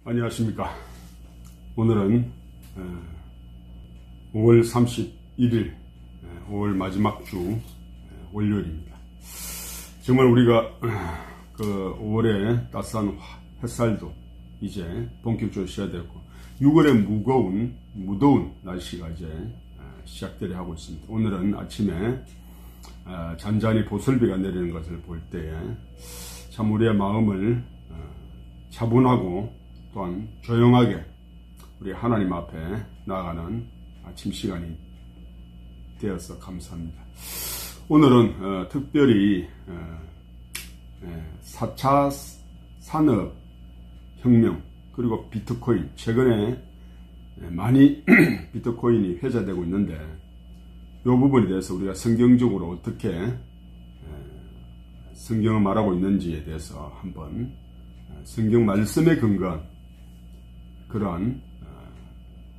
안녕하십니까. 오늘은 5월 31일 5월 마지막 주 월요일입니다. 정말 우리가 그 5월에 따스한 햇살도 이제 본격적으로 시작되었고 6월에 무더운 날씨가 이제 시작되려 하고 있습니다. 오늘은 아침에 잔잔히 보슬비가 내리는 것을 볼 때에 참 우리의 마음을 차분하고 또한 조용하게 우리 하나님 앞에 나아가는 아침 시간이 되어서 감사합니다. 오늘은 특별히 4차 산업혁명 그리고 비트코인, 최근에 많이 비트코인이 회자되고 있는데 이 부분에 대해서 우리가 성경적으로 어떻게 성경을 말하고 있는지에 대해서 한번 성경 말씀에 근거한 그러한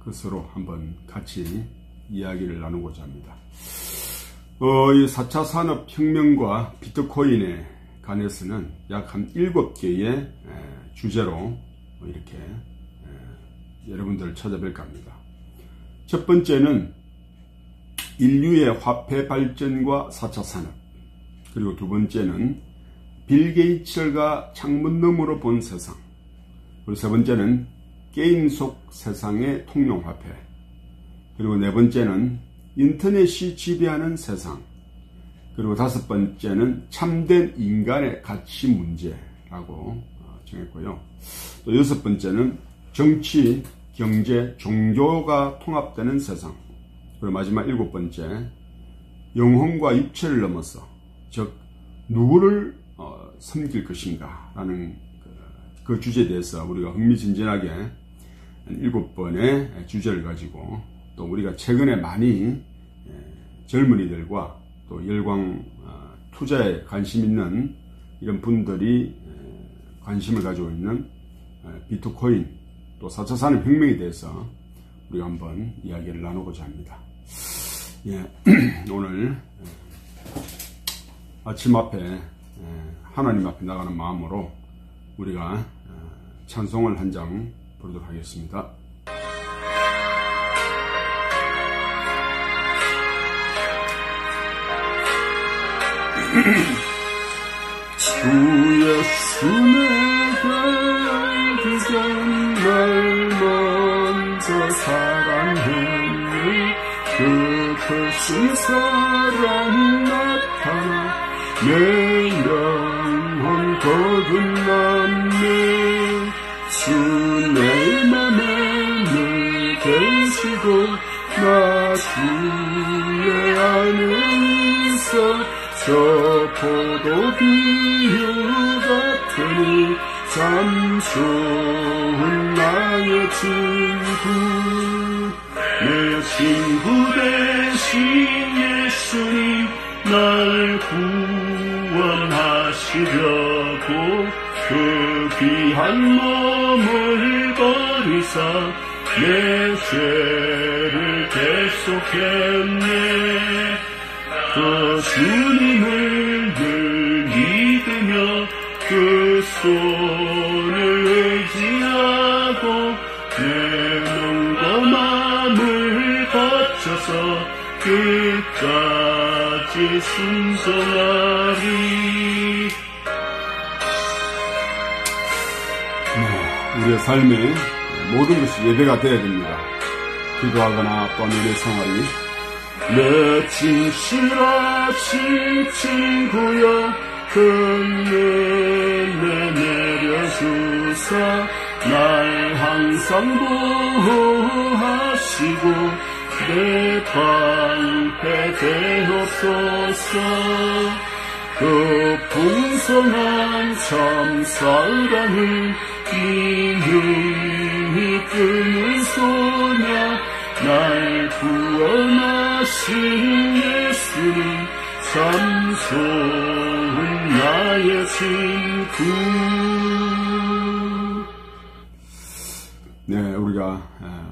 것으로 한번 같이 이야기를 나누고자 합니다. 이 4차 산업혁명과 비트코인에 관해서는 약 한 7개의 주제로 이렇게 여러분들을 찾아뵐까 합니다. 첫 번째는 인류의 화폐 발전과 4차 산업, 그리고 두 번째는 빌 게이츠가 창문 너머로 본 세상, 그리고 세 번째는 게임 속 세상의 통용화폐, 그리고 네 번째는 인터넷이 지배하는 세상, 그리고 다섯 번째는 참된 인간의 가치 문제라고 정했고요. 또 여섯 번째는 정치, 경제, 종교가 통합되는 세상, 그리고 마지막 일곱 번째 영혼과 육체를 넘어서 즉 누구를 섬길 것인가 라는 그 주제에 대해서 우리가 흥미진진하게 7번의 주제를 가지고 또 우리가 최근에 많이 젊은이들과 또 열광 투자에 관심 있는 이런 분들이 관심을 가지고 있는 비트코인 또 4차 산업혁명에 대해서 우리가 한번 이야기를 나누고자 합니다. 오늘 아침 앞에 하나님 앞에 나가는 마음으로 우리가 찬송을 한 장 부르도록 하겠습니다. 주 예수 내게 그전 날 먼저 사랑했네. 그 크신 사랑 나타나 내 영혼 거듭났네. 주 내 맘에 늘 계시고 나 주의 안에 있어 저 포도비유 같으니 참 좋은 나의 친구. 내 친구 되신 예수님 날 구원하시려고 그 귀한 몸을 버리사 내 죄를 계속했네. 그 주님을 늘 믿으며 그 손을 의지하고 내 몸과 마음을 바쳐서 끝까지 순종하리. 우리의 삶에 모든 것이 예배가 되어야 됩니다. 기도하거나 또는 은혜 생활이 내 진실하신 친구여 큰 은혜 내려주사 날 항상 보호하시고 내 방패 되옵소서. 그 풍성한 참 사랑을 이유히 끄는 소냐 날 구원하신 예수님 참 좋은 나의 친구. 우리가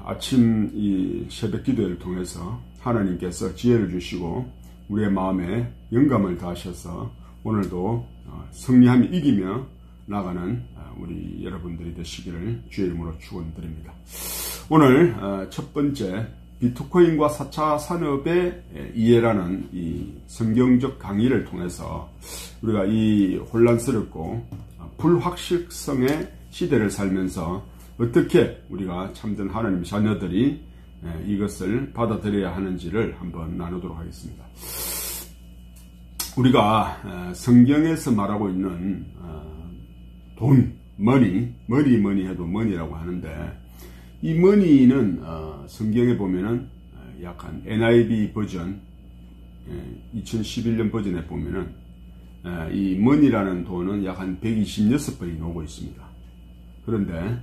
아침 이 새벽 기도를 통해서 하나님께서 지혜를 주시고 우리의 마음에 영감을 다하셔서 오늘도 승리하며 이기며 나가는 우리 여러분들이 되시기를 주의 이름으로 축원드립니다. 오늘 첫 번째 비트코인과 4차 산업의 이해라는 이 성경적 강의를 통해서 우리가 이 혼란스럽고 불확실성의 시대를 살면서 어떻게 우리가 참된 하나님의 자녀들이 이것을 받아들여야 하는지를 한번 나누도록 하겠습니다. 우리가 성경에서 말하고 있는 돈, 머니 해도 머니라고 하는데, 이 머니는 성경에 보면은 약간 NIV 버전 2011년 버전에 보면은 이 머니라는 돈은 약 한 126번이 나오고 있습니다. 그런데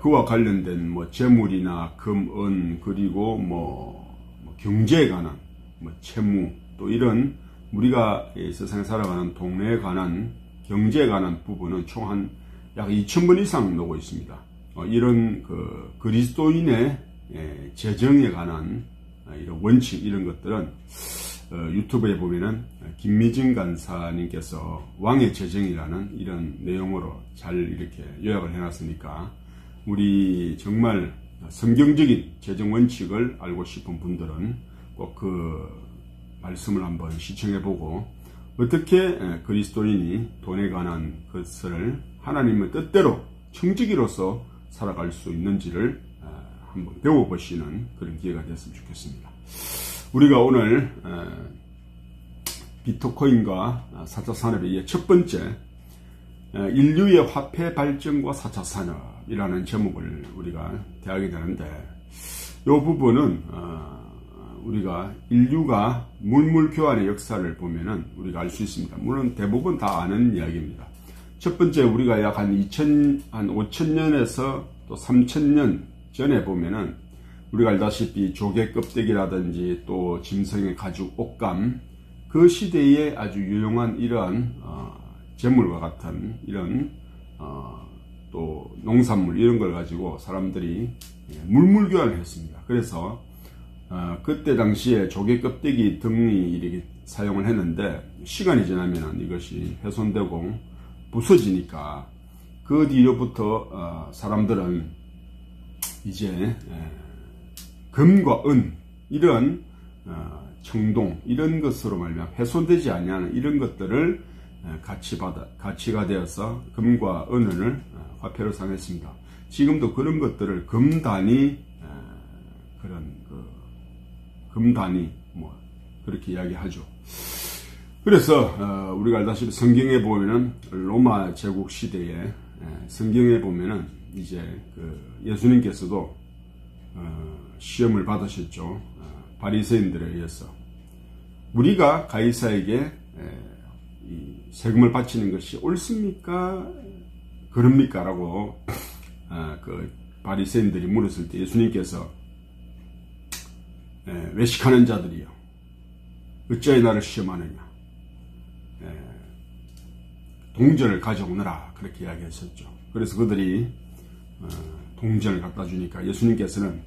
그와 관련된 뭐 재물이나 금, 은, 그리고 뭐 경제에 관한 채무, 또 이런 우리가 이 세상에 살아가는 동네에 관한 경제에 관한 부분은 총 한 약 2000번 이상 나오고 있습니다. 이런 그리스도인의 재정에 관한 이런 원칙, 이런 것들은 유튜브에 보면은 김미진 간사님께서 왕의 재정이라는 이런 내용으로 잘 이렇게 요약을 해놨으니까, 우리 정말 성경적인 재정 원칙을 알고 싶은 분들은 꼭 그 말씀을 한번 시청해보고, 어떻게 그리스도인이 돈에 관한 것을 하나님의 뜻대로 청지기로서 살아갈 수 있는지를 한번 배워보시는 그런 기회가 됐으면 좋겠습니다. 우리가 오늘 비트코인과 4차 산업의 첫 번째 인류의 화폐 발전과 4차 산업이라는 제목을 우리가 대하게 되는데, 이 부분은 우리가 인류가 물물 교환의 역사를 보면은 우리가 알 수 있습니다. 물론 대부분 다 아는 이야기입니다. 첫 번째, 우리가 약 한 5,000년에서 또 3,000년 전에 보면은 우리가 알다시피 조개 껍데기라든지 또 짐승의 가죽, 옷감, 그 시대에 아주 유용한 이러한 재물과 같은 이런 또 농산물, 이런 걸 가지고 사람들이 물물 교환을 했습니다. 그래서 그때 당시에 조개 껍데기 등이 이렇게 사용을 했는데, 시간이 지나면 이것이 훼손되고 부서지니까 그 뒤로부터 사람들은 이제 금과 은, 이런 청동, 이런 것으로 말미암아 훼손되지 아니하는 이런 것들을 가치가 되어서 금과 은을 화폐로 삼았습니다. 지금도 그런 것들을 금단위, 금단위 그렇게 이야기하죠. 그래서 우리가 알다시피 성경에 보면은 로마 제국 시대에 성경에 보면은 이제 예수님께서도 시험을 받으셨죠. 바리새인들에 의해서 우리가 가이사에게 세금을 바치는 것이 옳습니까? 그럽니까? 라고 그 바리새인들이 물었을 때 예수님께서 외식하는 자들이요, 어찌하여 나를 시험하느냐, 동전을 가져오너라, 그렇게 이야기했었죠. 그래서 그들이 동전을 갖다 주니까 예수님께서는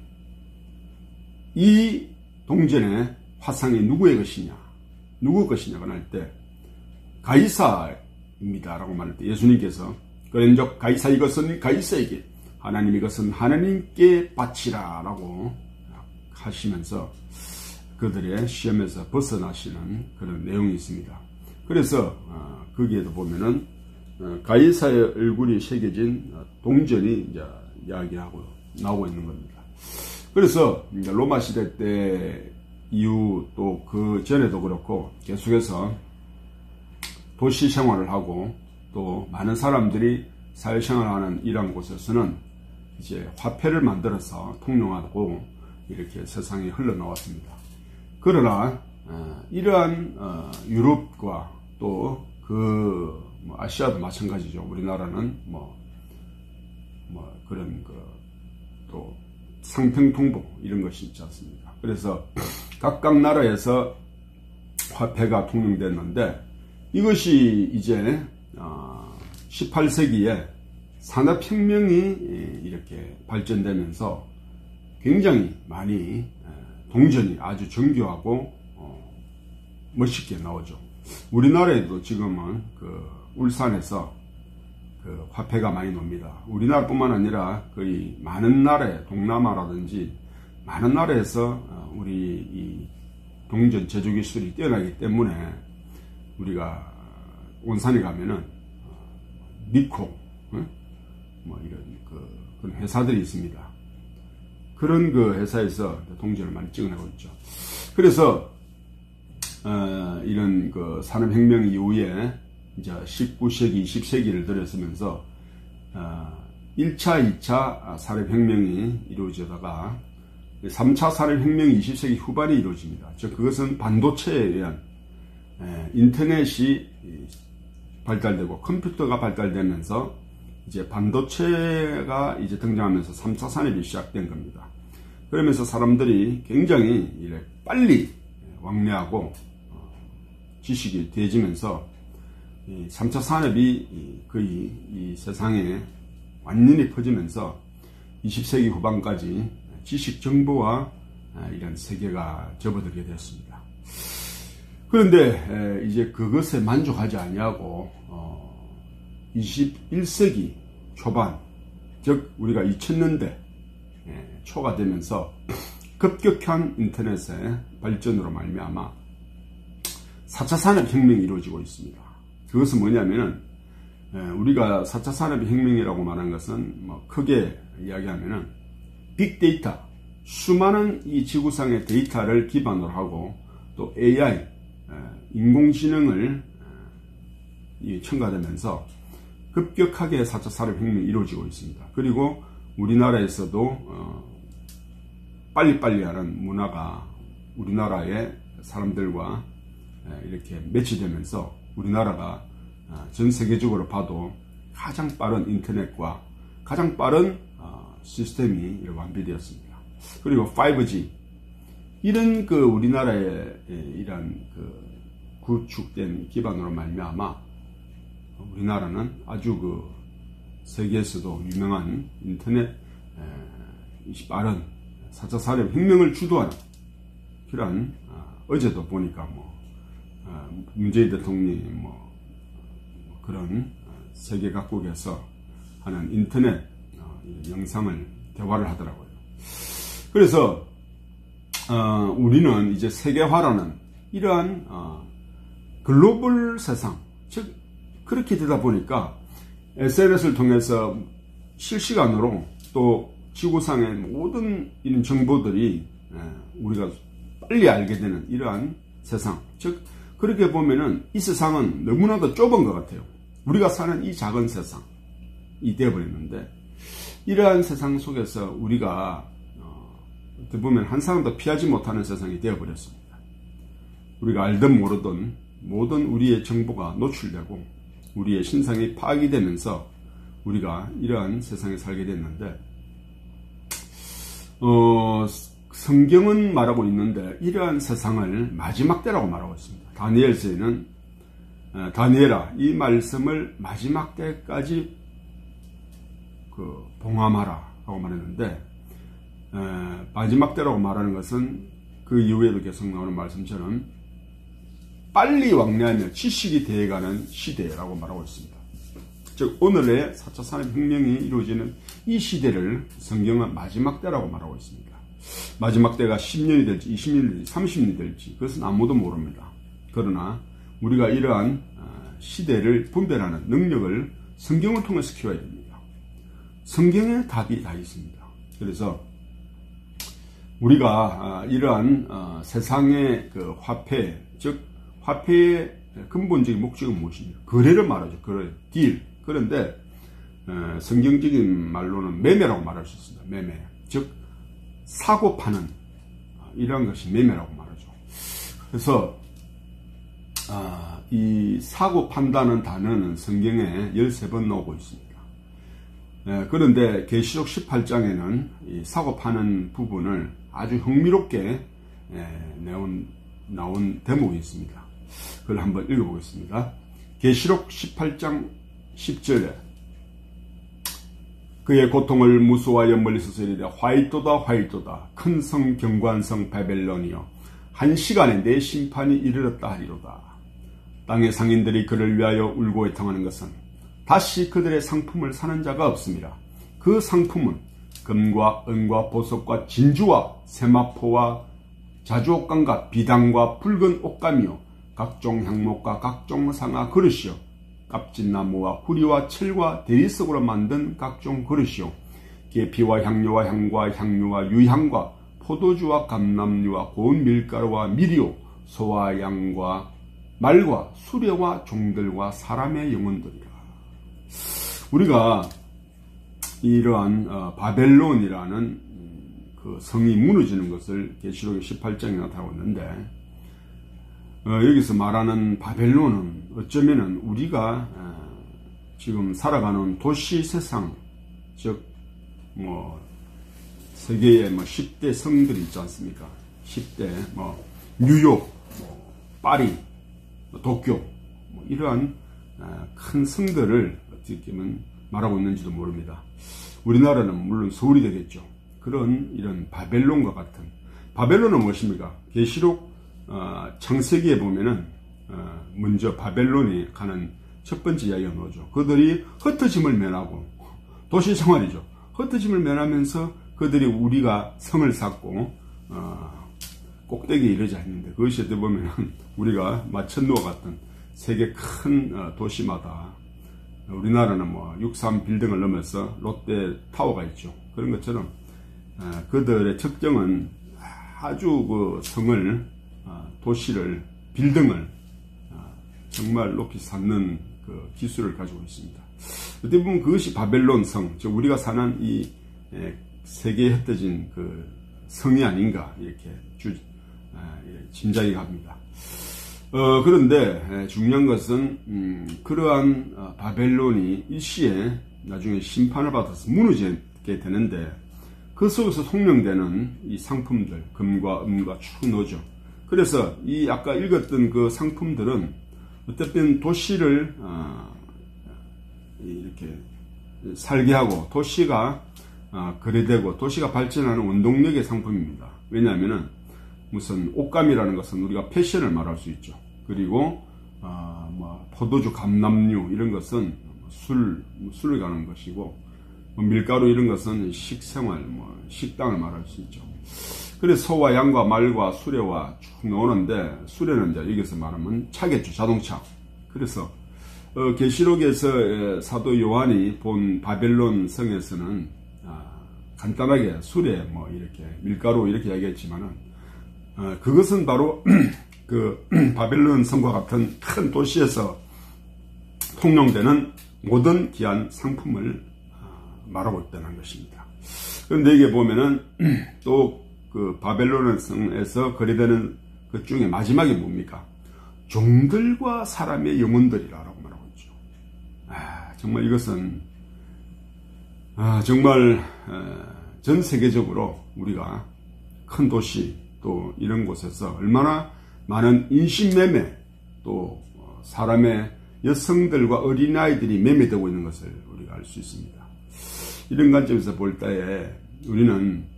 이 동전의 화상이 누구의 것이냐, 누구 것이냐고 할 때 가이사입니다 라고 말할 때 예수님께서 그런즉 가이사 이것은 가이사에게, 하나님 이것은 하나님께 바치라 라고 하시면서 그들의 시험에서 벗어나시는 그런 내용이 있습니다. 그래서 거기에도 보면은 가이사의 얼굴이 새겨진 동전이 이제 이야기하고 나오고 있는 겁니다. 그래서 이제 로마 시대 때 이후 또 그 전에도 그렇고 계속해서 도시 생활을 하고 또 많은 사람들이 사회생활하는 이런 곳에서는 이제 화폐를 만들어서 통용하고 이렇게 세상에 흘러나왔습니다. 그러나 이러한 유럽과 또 아시아도 마찬가지죠. 우리나라는 그런 또 상평통보 이런 것이 있지 않습니까? 그래서 각각 나라에서 화폐가 통용됐는데, 이것이 이제 18세기에 산업혁명이 이렇게 발전되면서 굉장히 많이 동전이 아주 정교하고 멋있게 나오죠. 우리나라에도 지금은 울산에서 그 화폐가 많이 놉니다. 우리나라뿐만 아니라 거의 많은 나라에, 동남아라든지 많은 나라에서 우리 이 동전 제조 기술이 뛰어나기 때문에 우리가 온산에 가면은 니코 뭐 이런 그런 회사들이 있습니다. 그런 그 회사에서 동전을 많이 찍어내고 있죠. 그래서 이런 그 산업혁명 이후에 이제 19세기, 20세기를 들어서면서 1차, 2차 산업혁명이 이루어지다가 3차 산업혁명이 20세기 후반에 이루어집니다. 즉 그것은 반도체에 의한 인터넷이 발달되고 컴퓨터가 발달되면서 이제 반도체가 이제 등장하면서 3차 산업이 시작된 겁니다. 그러면서 사람들이 굉장히 빨리 왕래하고 지식이 되어지면서 3차 산업이 거의 이 세상에 완전히 퍼지면서 20세기 후반까지 지식 정보와 이런 세계가 접어들게 되었습니다. 그런데 이제 그것에 만족하지 아니하고 21세기 초반, 즉 우리가 2000년대 초가 되면서 급격한 인터넷의 발전으로 말미암아 4차 산업혁명이 이루어지고 있습니다. 그것은 뭐냐면은 우리가 4차 산업혁명이라고 말하는 것은 뭐 크게 이야기하면은 빅데이터, 수많은 이 지구상의 데이터를 기반으로 하고 또 AI, 인공지능을 첨가되면서 급격하게 4차 산업혁명이 이루어지고 있습니다. 그리고 우리나라에서도 빨리빨리 하는 문화가 우리나라의 사람들과 이렇게 매치되면서 우리나라가 전 세계적으로 봐도 가장 빠른 인터넷과 가장 빠른 시스템이 완비되었습니다. 그리고 5G, 이런 그 우리나라의 이런 그 구축된 기반으로 말미암아 우리나라는 아주 그 세계에서도 유명한 인터넷 빠른 4차 산업혁명을 주도하는 그런 어제도 보니까 뭐 문재인 대통령이 뭐 그런 세계 각국에서 하는 인터넷 영상을 대화를 하더라고요. 그래서 우리는 이제 세계화라는 이러한 글로벌 세상, 즉 그렇게 되다 보니까 SNS를 통해서 실시간으로 또 지구상의 모든 이런 정보들이 우리가 빨리 알게 되는 이러한 세상, 즉 그렇게 보면은 이 세상은 너무나도 좁은 것 같아요. 우리가 사는 이 작은 세상이 되어버렸는데, 이러한 세상 속에서 우리가 어떻게 보면 한 사람도 피하지 못하는 세상이 되어버렸습니다. 우리가 알든 모르든 모든 우리의 정보가 노출되고 우리의 신상이 파악이 되면서 우리가 이러한 세상에 살게 됐는데, 성경은 말하고 있는데 이러한 세상을 마지막 때라고 말하고 있습니다. 다니엘서에는 다니엘아, 이 말씀을 마지막 때까지 봉함하라 라고 말했는데, 마지막 때라고 말하는 것은 그 이후에도 계속 나오는 말씀처럼 빨리 왕래하며 지식이 되어가는 시대라고 말하고 있습니다. 즉 오늘의 4차 산업혁명이 이루어지는 이 시대를 성경은 마지막 때라고 말하고 있습니다. 마지막 때가 10년이 될지 20년이 될지 30년이 될지 그것은 아무도 모릅니다. 그러나 우리가 이러한 시대를 분별하는 능력을 성경을 통해서 키워야 됩니다. 성경에 답이 다 있습니다. 그래서 우리가 이러한 세상의 그 화폐, 즉 화폐의 근본적인 목적은 무엇입니까? 거래를 말하죠. 거래, 딜. 그런데 성경적인 말로는 매매라고 말할 수 있습니다. 매매, 즉 사고 파는 이러한 것이 매매라고 말하죠. 그래서 이 사고 판다는 단어는 성경에 13번 나오고 있습니다. 그런데 계시록 18장에는 이 사고 파는 부분을 아주 흥미롭게 나온 대목이 있습니다. 그걸 한번 읽어보겠습니다. 계시록 18장 10절에 그의 고통을 무수하여 멀리서 이르되 화이토다 화이토다 큰 성 견고한 바벨론이여 한 시간에 내 심판이 이르렀다 하리로다. 땅의 상인들이 그를 위하여 울고 애통하는 것은 다시 그들의 상품을 사는 자가 없습니다. 그 상품은 금과 은과 보석과 진주와 세마포와 자주옥감과 비단과 붉은 옷감이요 각종 향목과 각종 상아 그릇이요 깝진나무와 후리와 철과 대리석으로 만든 각종 그릇이요 계피와 향료와 향과 향유와 유향과 포도주와 감람류와 고운 밀가루와 밀이요 소와 양과 말과 수레와 종들과 사람의 영혼들이라. 우리가 이러한 바벨론이라는 그 성이 무너지는 것을 계시록 18장에 나타나고 있는데, 여기서 말하는 바벨론은 어쩌면은 우리가 지금 살아가는 도시 세상, 즉 세계의 10대 성들이 있지 않습니까? 10대 뉴욕, 파리, 도쿄 이러한 큰 성들을 어떻게 보면 말하고 있는지도 모릅니다. 우리나라는 물론 서울이 되겠죠. 그런 이런 바벨론과 같은, 바벨론은 무엇입니까? 계시록 창세기에 보면은 먼저 바벨론이 가는 첫 번째 이야기가 나오죠. 그들이 흩어짐을 면하고, 도시 생활이죠. 흩어짐을 면하면서 그들이 우리가 성을 쌓고 꼭대기에 이르자 했는데, 그것이 어떻게 보면은 우리가 마천루와 같은 세계 큰 도시마다, 우리나라는 63 빌딩을 넘어서 롯데 타워가 있죠. 그런 것처럼 그들의 특징은 아주 그 성을, 도시를, 빌딩을 정말 높이 쌓는 그 기술을 가지고 있습니다. 어떻게 보면 그것이 바벨론 성, 즉 우리가 사는 이 세계에 흩어진 그 성이 아닌가, 이렇게 짐작이 갑니다. 그런데 중요한 것은 그러한 바벨론이 일시에 나중에 심판을 받아서 무너지게 되는데, 그 속에서 속령되는 이 상품들, 금과 은과 쭉 넣어져. 그래서 이 아까 읽었던 그 상품들은 어쨌든 도시를 이렇게 살게 하고, 도시가 거래되고 도시가 발전하는 원동력의 상품입니다. 왜냐하면은 무슨 옷감이라는 것은 우리가 패션을 말할 수 있죠. 그리고 포도주, 감람류 이런 것은 술을 가는 것이고, 밀가루 이런 것은 식생활, 식당을 말할 수 있죠. 그래서 소와 양과 말과 수레와 쭉 나오는데, 수레는 이제 여기서 말하면 차겠죠, 자동차. 그래서 계시록에서 사도 요한이 본 바벨론 성에서는 간단하게 수레, 이렇게 밀가루 이렇게 이야기했지만은, 그것은 바로 그 바벨론 성과 같은 큰 도시에서 통용되는 모든 귀한 상품을 말하고 있다는 것입니다. 그런데 이게 보면은 또 그 바벨론 성에서 거래되는 것 중에 마지막이 뭡니까? 종들과 사람의 영혼들이라고 말하고 있죠. 정말 이것은 정말 전 세계적으로 우리가 큰 도시 또 이런 곳에서 얼마나 많은 인신매매, 또 사람의 여성들과 어린아이들이 매매되고 있는 것을 우리가 알 수 있습니다. 이런 관점에서 볼 때에 우리는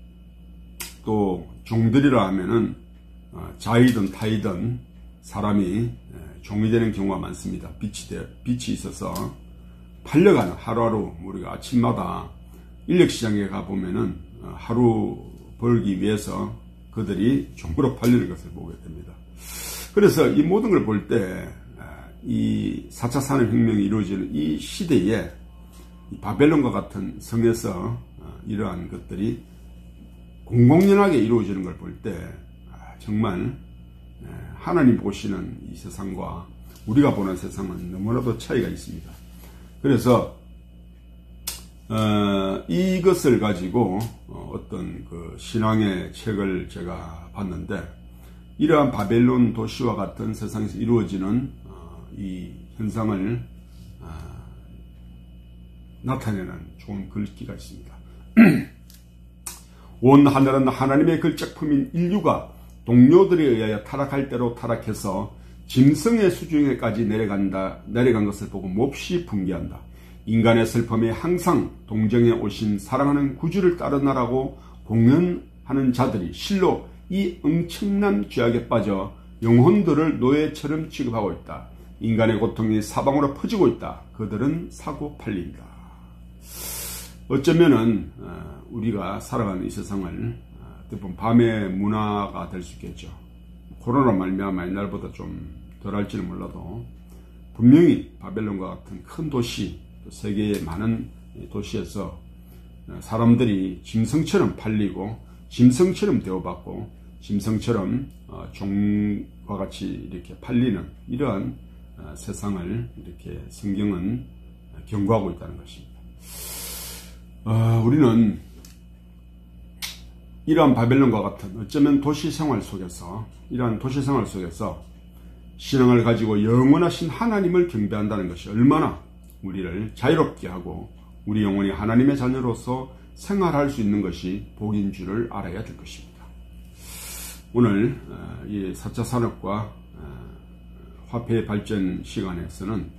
또 종들이라 하면은 자이든 타이든 사람이 종이 되는 경우가 많습니다. 빛이 있어서 팔려가는, 하루하루 우리가 아침마다 인력시장에 가보면은 하루 벌기 위해서 그들이 종으로 팔리는 것을 보게 됩니다. 그래서 이 모든 걸 볼 때 이 4차 산업혁명이 이루어지는 이 시대에 이 바벨론과 같은 성에서 이러한 것들이 공공연하게 이루어지는 걸 볼 때 정말 하나님 보시는 이 세상과 우리가 보는 세상은 너무나도 차이가 있습니다. 그래서 이것을 가지고 어떤 그 신앙의 책을 제가 봤는데, 이러한 바벨론 도시와 같은 세상에서 이루어지는 이 현상을 나타내는 좋은 글귀가 있습니다. 온 하늘은 하나님의 글작품인 인류가 동료들에 의하여 타락할 대로 타락해서 짐승의 수중에까지 내려간 것을 보고 몹시 분개한다. 인간의 슬픔에 항상 동정해 오신 사랑하는 구주를 따르나라고 공연하는 자들이 실로 이 엄청난 죄악에 빠져 영혼들을 노예처럼 취급하고 있다. 인간의 고통이 사방으로 퍼지고 있다. 그들은 사고 팔린다. 어쩌면은 우리가 살아가는 이 세상을 어떤 밤의 문화가 될 수 있겠죠. 코로나 말미암아 옛날보다 좀 덜할지는 몰라도 분명히 바벨론과 같은 큰 도시, 또 세계의 많은 도시에서 사람들이 짐승처럼 팔리고 짐승처럼 대우받고 짐승처럼 종과 같이 이렇게 팔리는 이러한 세상을 이렇게 성경은 경고하고 있다는 것입니다. 우리는 이러한 바벨론과 같은 어쩌면 도시생활 속에서 이러한 도시생활 속에서 신앙을 가지고 영원하신 하나님을 경배한다는 것이 얼마나 우리를 자유롭게 하고 우리 영혼이 하나님의 자녀로서 생활할 수 있는 것이 복인 줄을 알아야 될 것입니다. 오늘 이 4차 산업과 화폐의 발전 시간에서는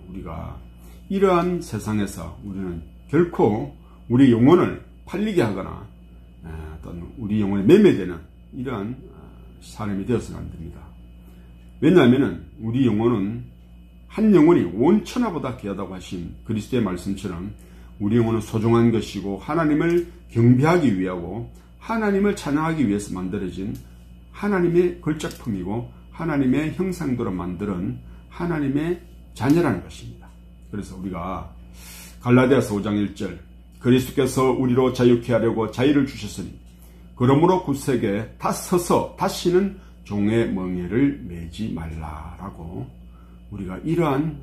우리가 이러한 세상에서 우리는 결코 우리 영혼을 팔리게 하거나 어떤 우리 영혼에 매매되는 이러한 사람이 되어서는 안 됩니다. 왜냐하면 우리 영혼은 한 영혼이 온 천하보다 귀하다고 하신 그리스도의 말씀처럼 우리 영혼은 소중한 것이고 하나님을 경배하기 위하고 하나님을 찬양하기 위해서 만들어진 하나님의 걸작품이고 하나님의 형상대로 만드는 하나님의 자녀라는 것입니다. 그래서 우리가 갈라디아서 5장 1절 그리스도께서 우리로 자유케 하려고 자유를 주셨으니 그러므로 굳세게 다 서서 다시는 종의 멍에를 매지 말라라고 우리가 이러한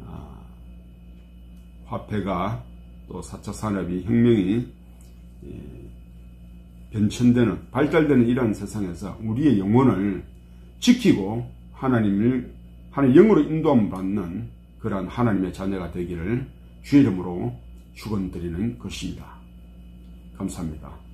화폐가 또 4차 산업이 혁명이 변천되는 발달되는 이러한 세상에서 우리의 영혼을 지키고 하나님 영으로 인도함 받는 그러한 하나님의 자녀가 되기를 주의 이름으로 축원드리는 것입니다. 감사합니다.